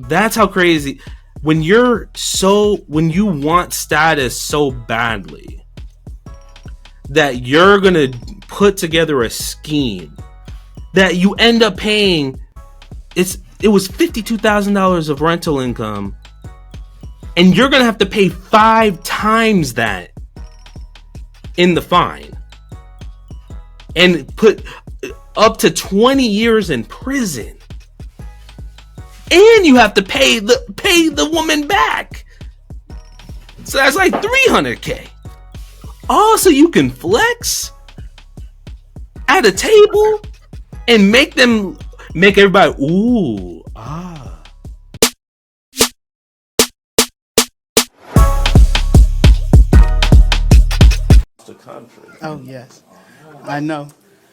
That's how crazy. When you want status so badly that you're gonna put together a scheme that you end up paying. It was $52,000 of rental income, and you're gonna have to pay 5 times that in the fine, and put up to 20 years in prison. And you have to pay the woman back. So that's like $300K. All so you can flex at a table and make everybody ooh ah. The country. Oh yes, I know.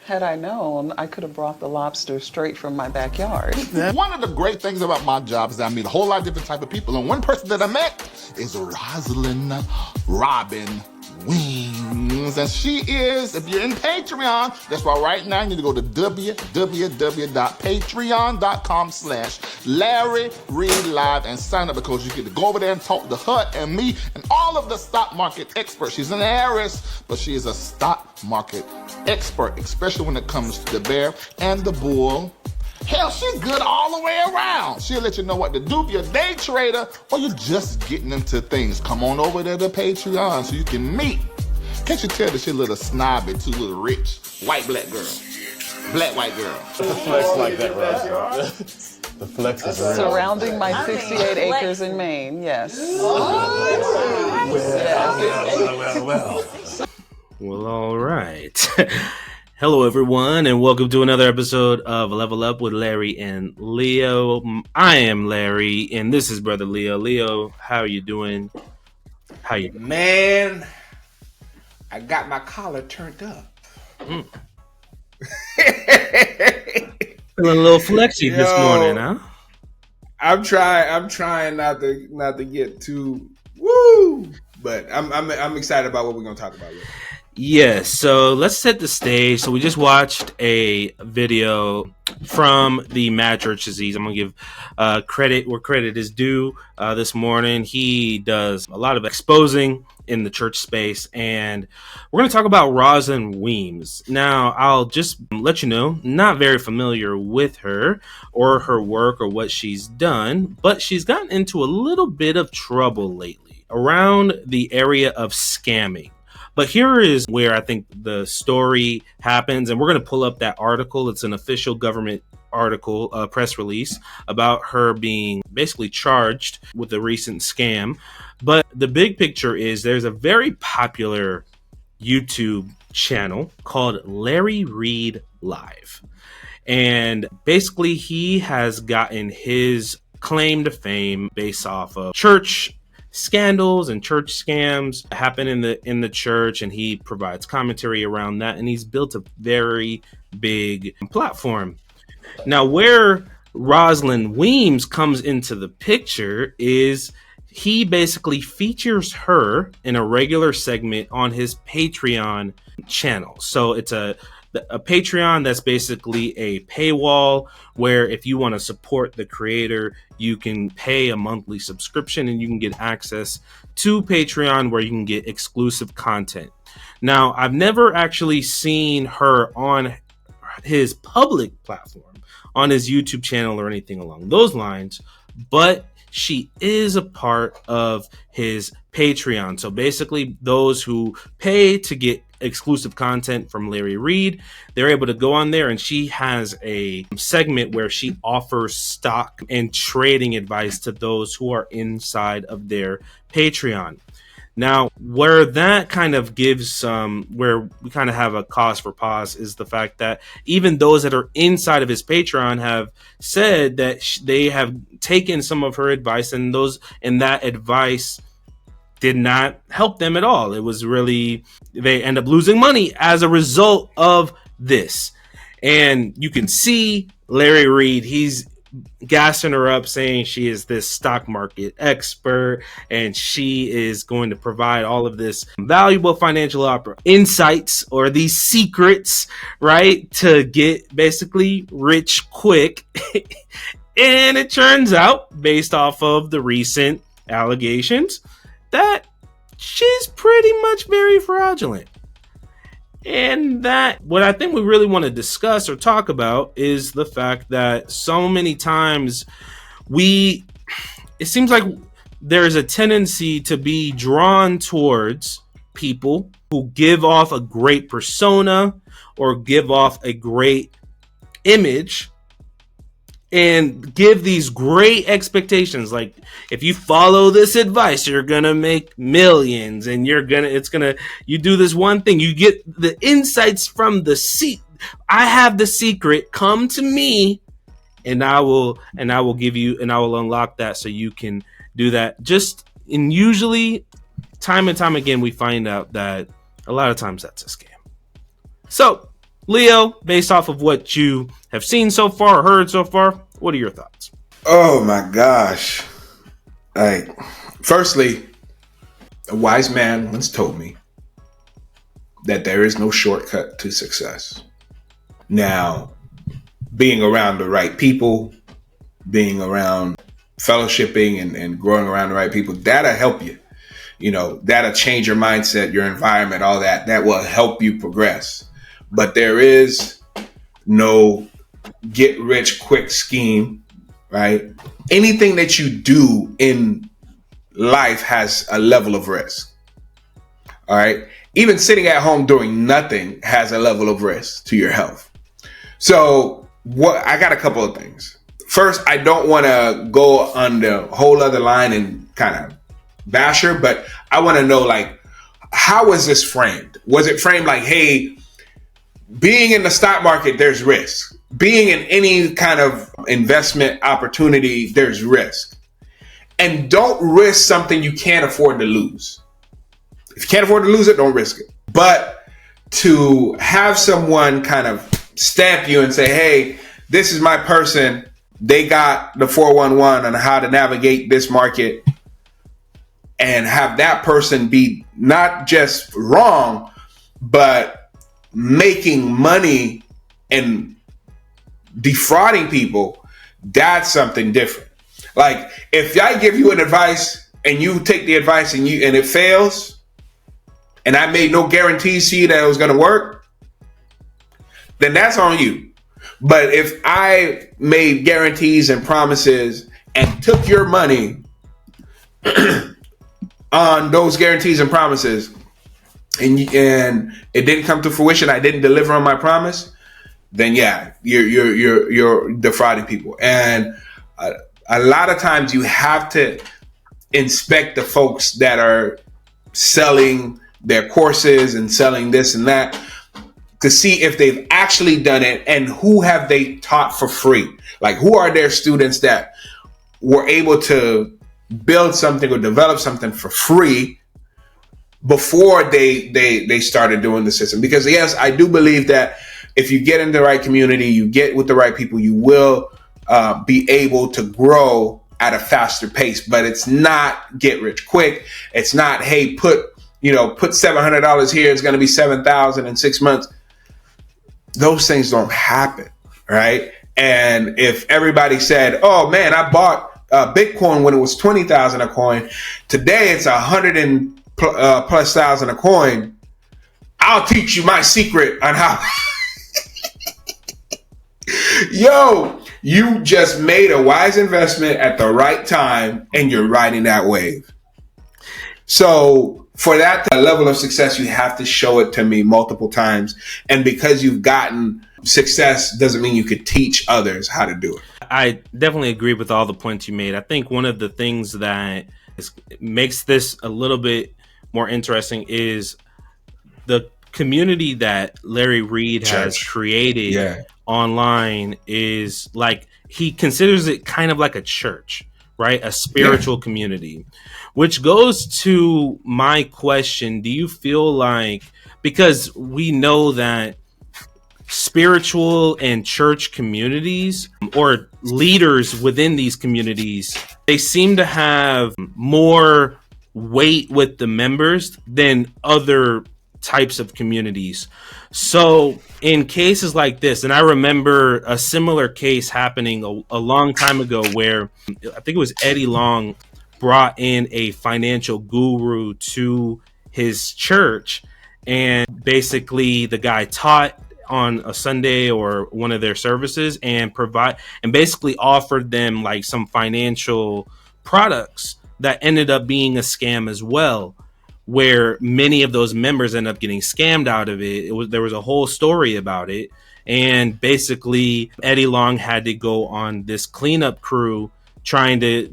Had I known, I could have brought the lobster straight from my backyard. One of the great things about my job is that I meet a whole lot of different type of people. And one person that I met is Rosalyn Robin Weems. And she is, if you're in Patreon, that's why right now you need to go to www.patreon.com/Larry Reid Live and sign up, because you get to go over there and talk to her and me and all of the stock market experts. She's an heiress, but she is a stock market expert, especially when it comes to the bear and the bull. Hell, she's good all the way around. She'll let you know what to do if you're a day trader or you're just getting into things. Come on over there to Patreon so you can meet. Can't you tell that she's a little snobby, too, a little rich, white-black girl, black-white girl. The flex like that, right? The flex is real. Surrounding my 68 acres in Maine, yes. Well, all right. Hello, everyone, and welcome to another episode of Level Up with Larry and Leo. I am Larry, and this is Brother Leo. Leo, how are you doing? How you doing? Man, I got my collar turned up. Feeling a little flexy this morning, huh? I'm trying not to get too woo, but I'm excited about what we're gonna talk about. Yes, so let's set the stage. So we just watched a video from the Mad Church Disease. I'm going to give credit where credit is due. This morning, he does a lot of exposing in the church space, and we're going to talk about Rosalyn Weems. Now, I'll just let you know, not very familiar with her or her work or what she's done, but she's gotten into a little bit of trouble lately around the area of scamming. But here is where I think the story happens, and we're going to pull up that article. It's an official government article, press release about her being basically charged with a recent scam. But the big picture is there's a very popular YouTube channel called Larry Reid Live. And basically he has gotten his claim to fame based off of church scandals and church scams happen in the church, and he provides commentary around that, and he's built a very big platform. Now, where Rosalyn Weems comes into the picture is he basically features her in a regular segment on his Patreon channel. So it's a Patreon that's basically a paywall where if you want to support the creator, you can pay a monthly subscription and you can get access to Patreon where you can get exclusive content. Now, I've never actually seen her on his public platform, on his YouTube channel or anything along those lines, but she is a part of his Patreon. So basically, those who pay to get exclusive content from Larry Reid, they're able to go on there, and she has a segment where she offers stock and trading advice to those who are inside of their Patreon. Now, where that kind of gives where we kind of have a cause for pause is the fact that even those that are inside of his Patreon have said that they have taken some of her advice, and that advice did not help them at all. It was really, they end up losing money as a result of this. And you can see Larry Reid, he's gassing her up, saying she is this stock market expert and she is going to provide all of this valuable financial insights or these secrets, right, to get basically rich quick. And it turns out, based off of the recent allegations, that she's pretty much very fraudulent. And that what I think we really want to discuss or talk about is the fact that so many times it seems like there's a tendency to be drawn towards people who give off a great persona or give off a great image and give these great expectations. Like, if you follow this advice, you're gonna make millions, and you do this one thing, you get the insights from the seat. I have the secret. Come to me, and I will give you, and I will unlock that so you can do that. And usually, time and time again, we find out that a lot of times that's a scam. So, Leo, based off of what you have seen so far or heard so far, what are your thoughts? Oh my gosh. Firstly, a wise man once told me that there is no shortcut to success. Now, being around the right people, being around fellowshipping and growing around the right people, that'll help you. That'll change your mindset, your environment, all that. That will help you progress. But there is no get rich quick scheme, right? Anything that you do in life has a level of risk. All right. Even sitting at home doing nothing has a level of risk to your health. So I got a couple of things. First, I don't want to go on the whole other line and kind of bash her, but I want to know, like, how was this framed? Was it framed like, hey, being in the stock market, there's risk. Being in any kind of investment opportunity, there's risk. And don't risk something you can't afford to lose. If you can't afford to lose it, don't risk it. But to have someone kind of stamp you and say, hey, this is my person. They got the 411 on how to navigate this market, and have that person be not just wrong, but making money and defrauding people, that's something different. Like, if I give you an advice and you take the advice and it fails, and I made no guarantees to you that it was going to work, then that's on you. But if I made guarantees and promises and took your money on those guarantees and promises, and it didn't come to fruition, I didn't deliver on my promise, then yeah, you're defrauding people. And a lot of times you have to inspect the folks that are selling their courses and selling this and that to see if they've actually done it, and who have they taught for free. Like, who are their students that were able to build something or develop something for free before they started doing the system. Because yes, I do believe that if you get in the right community, you get with the right people, you will be able to grow at a faster pace. But it's not get rich quick. It's not, hey, put $700 here, it's going to be $7,000 in 6 months. Those things don't happen, right? And if everybody said, oh man, I bought Bitcoin when it was 20,000 a coin, today it's 100 and plus thousand a coin, I'll teach you my secret on how. Yo, you just made a wise investment at the right time, and you're riding that wave. So for that level of success, you have to show it to me multiple times. And because you've gotten success doesn't mean you could teach others how to do it. I definitely agree with all the points you made. I think one of the things that makes this a little bit more interesting is the community that Larry Reid has created online. Is like, he considers it kind of like a church, right? A spiritual community, which goes to my question. Do you feel like, because we know that spiritual and church communities, or leaders within these communities, they seem to have more weight with the members than other types of communities. So in cases like this, and I remember a similar case happening a long time ago where I think it was Eddie Long brought in a financial guru to his church, and basically the guy taught on a Sunday or one of their services and basically offered them like some financial products that ended up being a scam as well, where many of those members end up getting scammed out of it. There was a whole story about it, and basically Eddie Long had to go on this cleanup crew trying to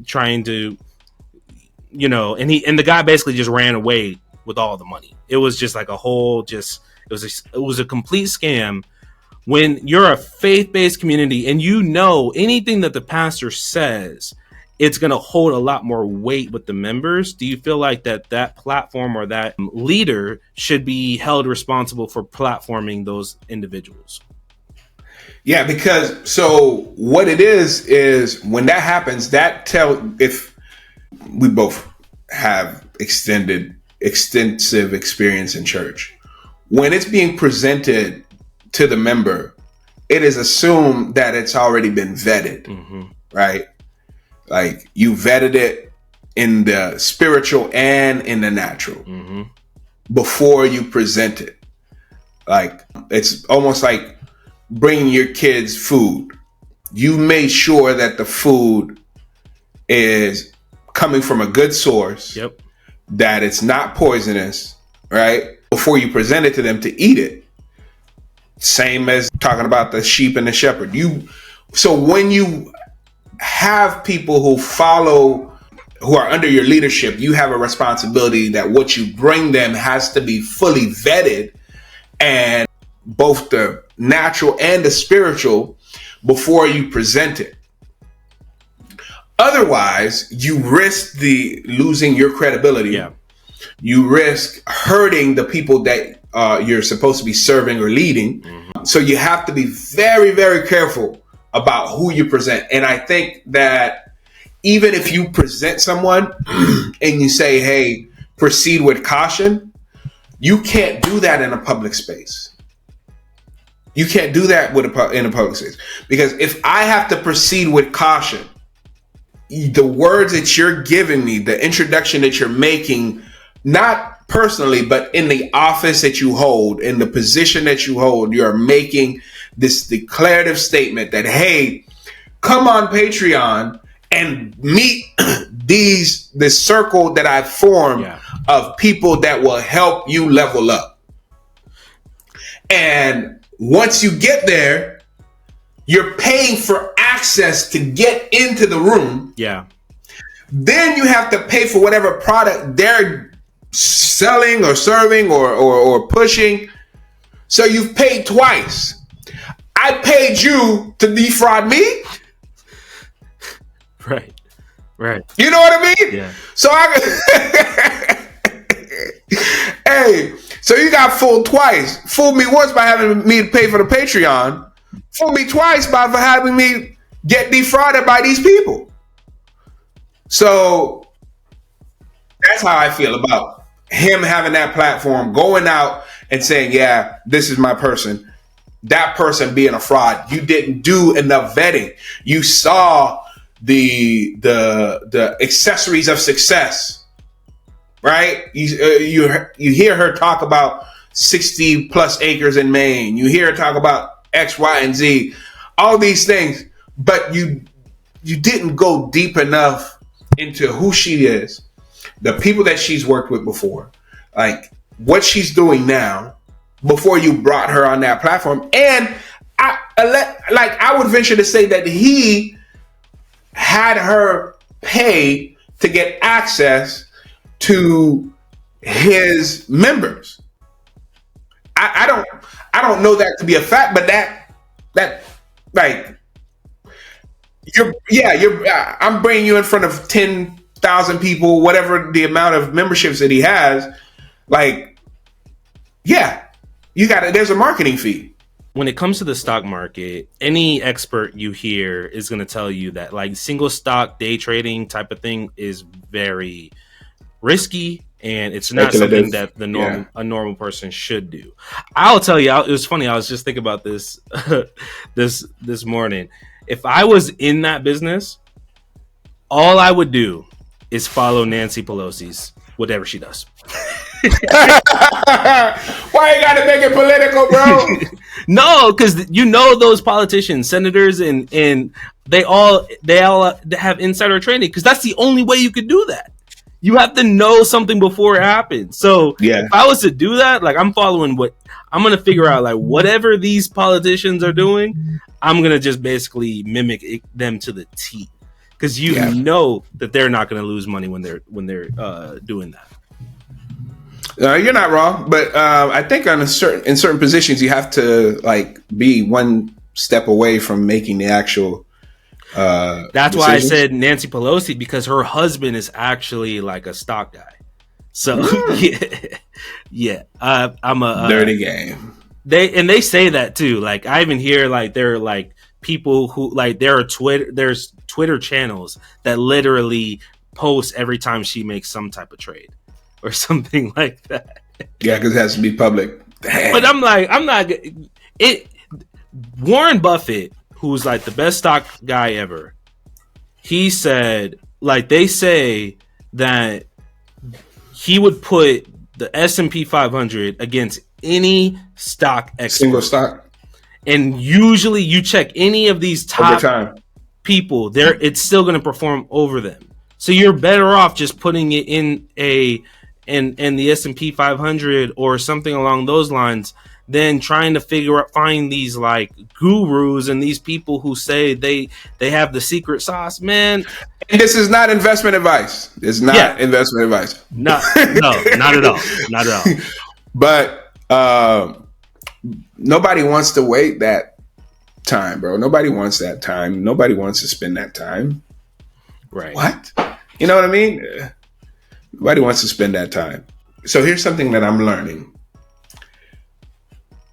and the guy basically just ran away with all the money. It was just like it was a complete scam. When you're a faith-based community and anything that the pastor says, it's going to hold a lot more weight with the members. Do you feel like that platform or that leader should be held responsible for platforming those individuals? Yeah, because so what it is when that happens, if we both have extensive experience in church, when it's being presented to the member, it is assumed that it's already been vetted, right? Like you vetted it in the spiritual and in the natural before you present it. Like it's almost like bringing your kids food. You made sure that the food is coming from a good source, that it's not poisonous, right? Before you present it to them to eat it. Same as talking about the sheep and the shepherd. So when you have people who are under your leadership, you have a responsibility that what you bring them has to be fully vetted, and both the natural and the spiritual, before you present it. Otherwise, you risk losing your credibility. Yeah. You risk hurting the people that you're supposed to be serving or leading. So you have to be very, very careful about who you present. And I think that even if you present someone and you say, hey, proceed with caution, you can't do that in a public space. You can't do that in a public space. Because if I have to proceed with caution, the words that you're giving me, the introduction that you're making, not personally, but in the office that you hold, in the position that you hold, you're making this declarative statement that, hey, come on Patreon and meet this circle that I've formed of people that will help you level up. And once you get there, you're paying for access to get into the room. Yeah. Then you have to pay for whatever product they're selling or serving or pushing. So you've paid twice. I paid you to defraud me. Right. You know what I mean? Yeah. So hey, so you got fooled twice. Fooled me once by having me pay for the Patreon. Fooled me twice by having me get defrauded by these people. So that's how I feel about him having that platform, going out and saying, yeah, this is my person. That person being a fraud. You didn't do enough vetting. You saw the accessories of success, right? You hear her talk about 60 plus acres in Maine. You hear her talk about X, Y, and Z, all these things, but you didn't go deep enough into who she is, the people that she's worked with before, like what she's doing now, before you brought her on that platform. And I would venture to say that he had her pay to get access to his members. I don't know that to be a fact, but that like I'm bringing you in front of 10,000 people, whatever the amount of memberships that he has. Like, yeah, there's a marketing fee. When it comes to the stock market, any expert you hear is going to tell you that like single stock day trading type of thing is very risky and it's not something that a normal person should do. I'll tell you, it was funny. I was just thinking about this this morning. If I was in that business, all I would do is follow Nancy Pelosi's whatever she does. Why you gotta make it political, bro? No, because those politicians, senators, and they all have insider trading, because that's the only way you could do that. You have to know something before it happens. So if I was to do that, like, I'm following I'm gonna figure out, like, whatever these politicians are doing, I'm gonna just basically mimic them to the T, because know that they're not gonna lose money when they're doing that. You're not wrong, but I think in certain positions you have to, like, be one step away from making the actual. That's decisions. Why I said Nancy Pelosi, because her husband is actually like a stock guy. So I'm a dirty game. They say that too. Like, I even hear, like, there are, like, people who, like, there's Twitter channels that literally post every time she makes some type of trade or something like that. Yeah, because it has to be public. Damn. But I'm not. Warren Buffett, who's, like, the best stock guy ever, he said, like, they say that he would put the S&P 500 against any stock expert. Single stock. And usually you check any of these top people, it's still going to perform over them. So you're better off just putting it in the S&P 500 or something along those lines than trying to find these, like, gurus and these people who say they have the secret sauce, man. And this is not investment advice. It's not investment advice. No, not at all. Not at all. But nobody wants to wait that time, bro. Nobody wants that time. Nobody wants to spend that time. Right. What? You know what I mean? Nobody wants to spend that time. So here's something that I'm learning.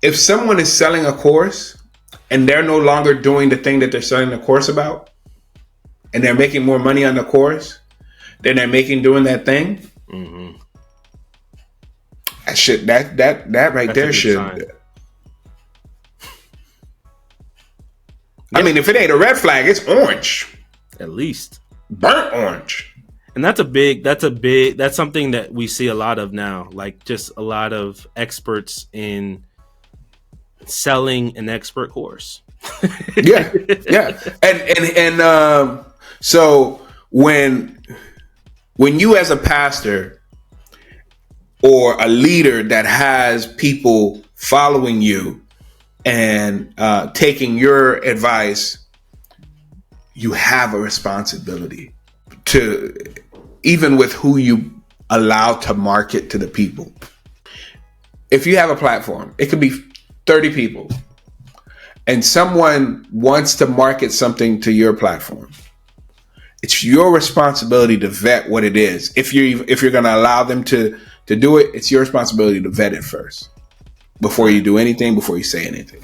If someone is selling a course and they're no longer doing the thing that they're selling the course about, and they're making more money on the course than they're making doing that thing, mm-hmm. that right there should. Sign. I mean, if it ain't a red flag, it's orange. At least burnt orange. And that's something that we see a lot of now. Like, just a lot of experts in selling an expert course. yeah. And so when you, as a pastor or a leader that has people following you and taking your advice, you have a responsibility to, even with who you allow to market to the people. If you have a platform, it could be 30 people, and someone wants to market something to your platform, it's your responsibility to vet what it is. If you're going to allow them to do it, it's your responsibility to vet it first before you do anything, before you say anything.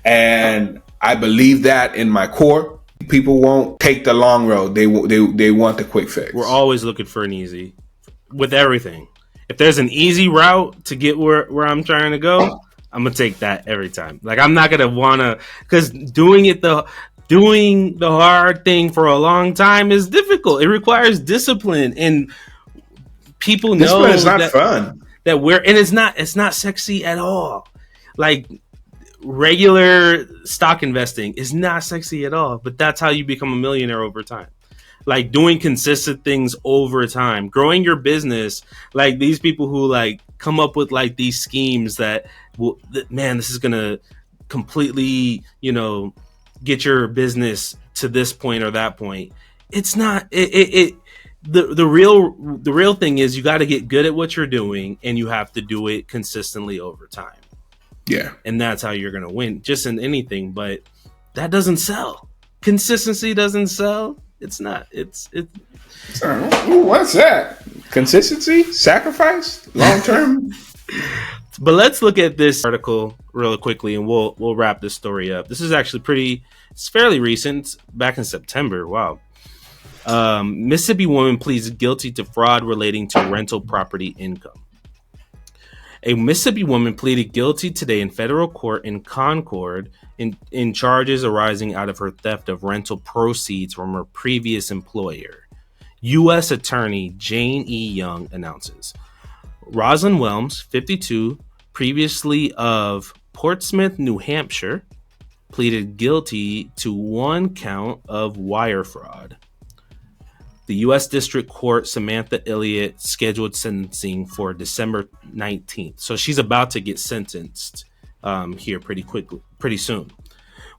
And I believe that in my core. People won't take the long road. They want the quick fix. We're always looking for an easy with everything. If there's an easy route to get where I'm trying to go, I'm gonna take that every time. Like, I'm not gonna wanna, because doing the hard thing for a long time is difficult. It requires discipline, and people know it's not fun. That it's not sexy at all. Like, regular stock investing is not sexy at all, but that's how you become a millionaire over time. Like, doing consistent things over time, growing your business. Like, these people who, like, come up with, like, these schemes that this is gonna completely, get your business to this point or that point. It's not the real thing is you got to get good at what you're doing, and you have to do it consistently over time. Yeah. And that's how you're going to win, just in anything. But that doesn't sell. Consistency doesn't sell. It's not. It's. What's that? Consistency? Sacrifice? Long term? But let's look at this article really quickly, and we'll wrap this story up. This is actually it's fairly recent, back in September. Wow. Mississippi woman pleads guilty to fraud relating to rental property income. A Mississippi woman pleaded guilty today in federal court in Concord in charges arising out of her theft of rental proceeds from her previous employer. U.S. Attorney Jane E. Young announces. Rosalyn Weems, 52, previously of Portsmouth, New Hampshire, pleaded guilty to one count of wire fraud. The U.S. District Court Samantha Elliott scheduled sentencing for December 19th. So she's about to get sentenced here pretty soon.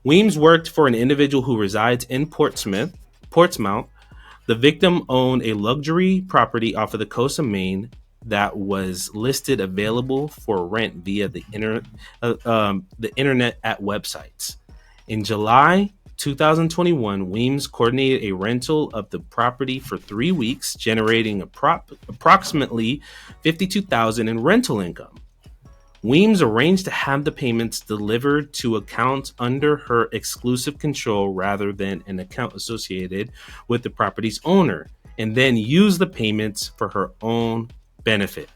Weems worked for an individual who resides in Portsmouth. The victim owned a luxury property off of the coast of Maine that was listed available for rent via the internet at websites. In July 2021, Weems coordinated a rental of the property for 3 weeks, generating approximately $52,000 in rental income. Weems arranged to have the payments delivered to accounts under her exclusive control rather than an account associated with the property's owner, and then used the payments for her own benefit.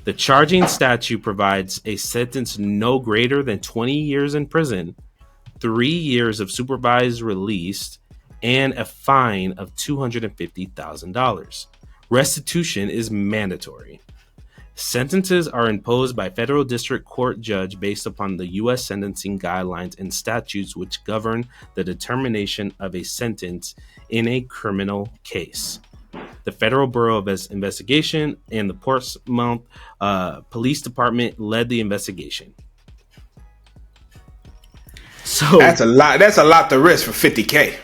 The charging statute provides a sentence no greater than 20 years in prison, 3 years of supervised release, and a fine of $250,000. Restitution is mandatory. Sentences are imposed by federal district court judge based upon the U.S. sentencing guidelines and statutes which govern the determination of a sentence in a criminal case. The Federal Bureau of Investigation and the Portsmouth Police Department led the investigation. So That's a lot. That's a lot to risk for $50K.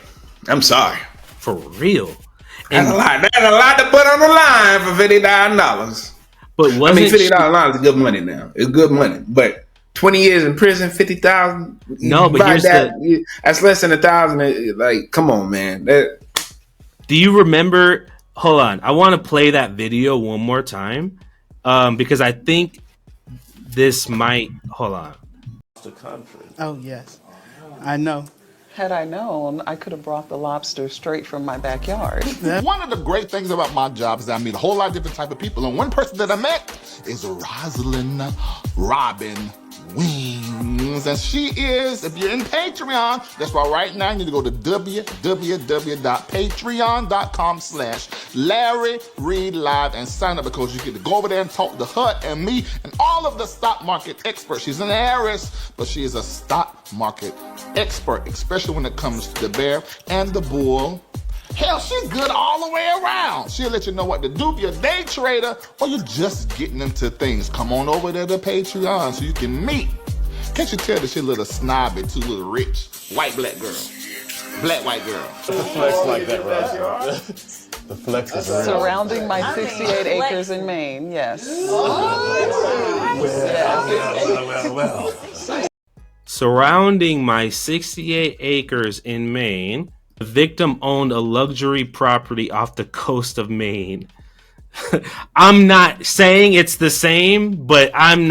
I'm sorry. For real. That's a lot. That's a lot to put on the line for $59. But wasn't $50 is good money now. It's good money. But 20 years in prison, $50,000. No, but here's that's less than $1,000. Like, come on, man. Do you remember? Hold on. I want to play that video one more time because I think this might. Hold on. The country. Oh, yes. I know. Had I known, I could have brought the lobster straight from my backyard. One of the great things about my job is that I meet a whole lot of different type of people. And one person that I met is Rosalyn Robin Weems. And she is, if you're in Patreon, that's why right now you need to go to www.patreon.com/Larry Reid Live and sign up because you get to go over there and talk to the HUD and me and all of the stock market experts. She's an heiress, but she is a stock market expert, especially when it comes to the bear and the bull. Hell, she's good all the way around. She'll let you know what to do if you're a day trader or you're just getting into things. Come on over there to Patreon so you can meet. Can't you tell that she's a little snobby, too, a little rich, white, black girl. Black, white girl. The flex like that, Rosalyn. The flex is real. Surrounding my 68 acres in Maine, yes. Well. Surrounding my 68 acres in Maine, the victim owned a luxury property off the coast of Maine. I'm not saying it's the same, but I'm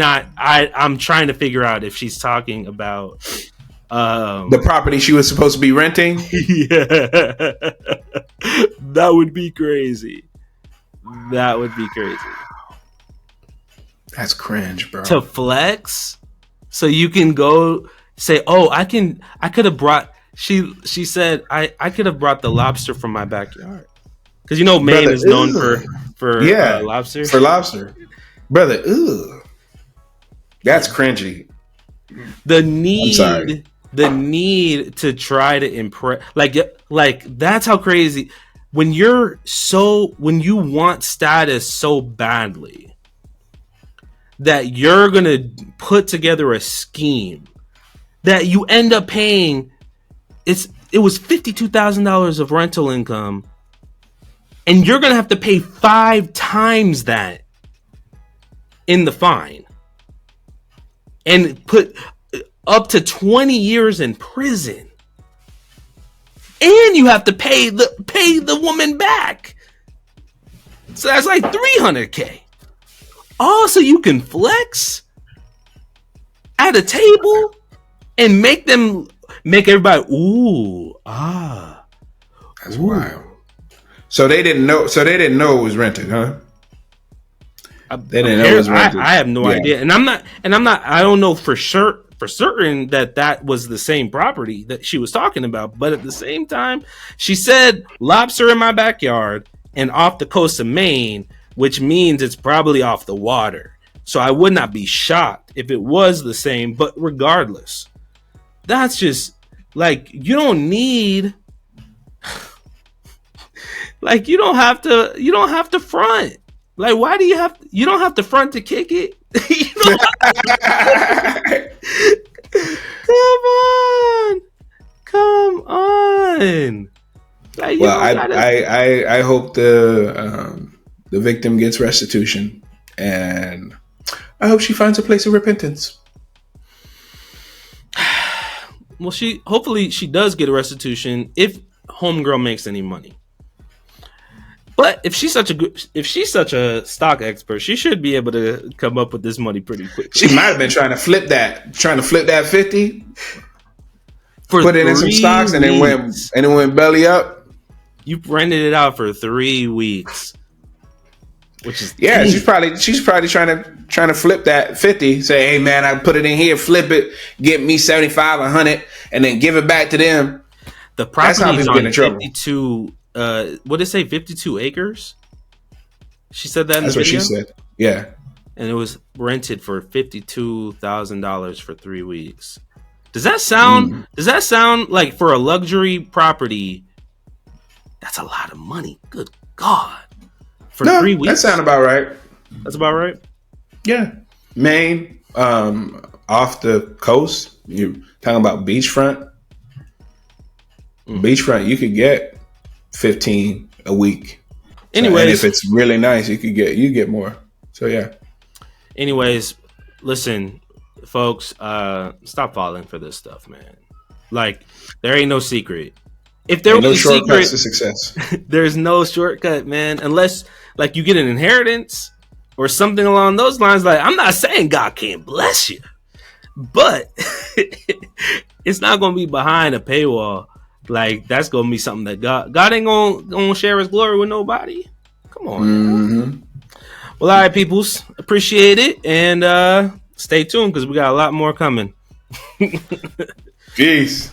trying to figure out if she's talking about The property she was supposed to be renting? Yeah. That would be crazy. That would be crazy. That's cringe, bro. To flex? So you can go say, oh, I could have brought, she said, I could have brought the lobster from my backyard. Because you know Maine is known for lobster. For lobster. Brother, ew. That's cringy. The need to try to impress, like that's how crazy. When you want status so badly that you're gonna put together a scheme that you end up paying, it was $52,000 of rental income, and you're gonna have to pay 5 times that in the fine, and put up to 20 years in prison, and you have to pay the woman back. So that's like $300K. Also, you can flex at a table and make everybody That's wild. So they didn't know. So they didn't know it was rented, huh? They didn't know it was rented. I have no idea, and I'm not. I don't know for certain that was the same property that she was talking about. But at the same time, she said lobster in my backyard and off the coast of Maine, which means it's probably off the water. So I would not be shocked if it was the same. But regardless, that's just like you don't need. Like you don't have to front. Like why do you don't have to front to kick it? Come on. Like, well, I hope the victim gets restitution, and I hope she finds a place of repentance. Well, hopefully she does get a restitution if homegirl makes any money. But if she's such a stock expert, she should be able to come up with this money pretty quickly. She might have been trying to flip that 50, put it in some stocks, and then went belly up. You rented it out for 3 weeks, which is she's probably trying to flip that 50. Say, hey man, I put it in here, flip it, get me 75, 100, and then give it back to them. The property is on 52. What did it say? 52 acres. She said that. That's what she said. Yeah, and it was rented for $52,000 for 3 weeks. Does that sound? Does that sound like for a luxury property? That's a lot of money. Good God! For 3 weeks, that sounds about right. That's about right. Yeah, Maine, off the coast. You're talking about beachfront. Beachfront, you could get 15 a week. Anyways, and if it's really nice, you get more. So yeah. Anyways, listen, folks, stop falling for this stuff, man. Like, there ain't no secret. If there was no shortcuts to success, there's no shortcut, man. Unless like you get an inheritance or something along those lines. Like, I'm not saying God can't bless you, but it's not gonna be behind a paywall. Like, that's gonna be something that God ain't gonna share His glory with nobody. Come on. Mm-hmm. Well, all right, peoples, appreciate it, and stay tuned because we got a lot more coming. Peace.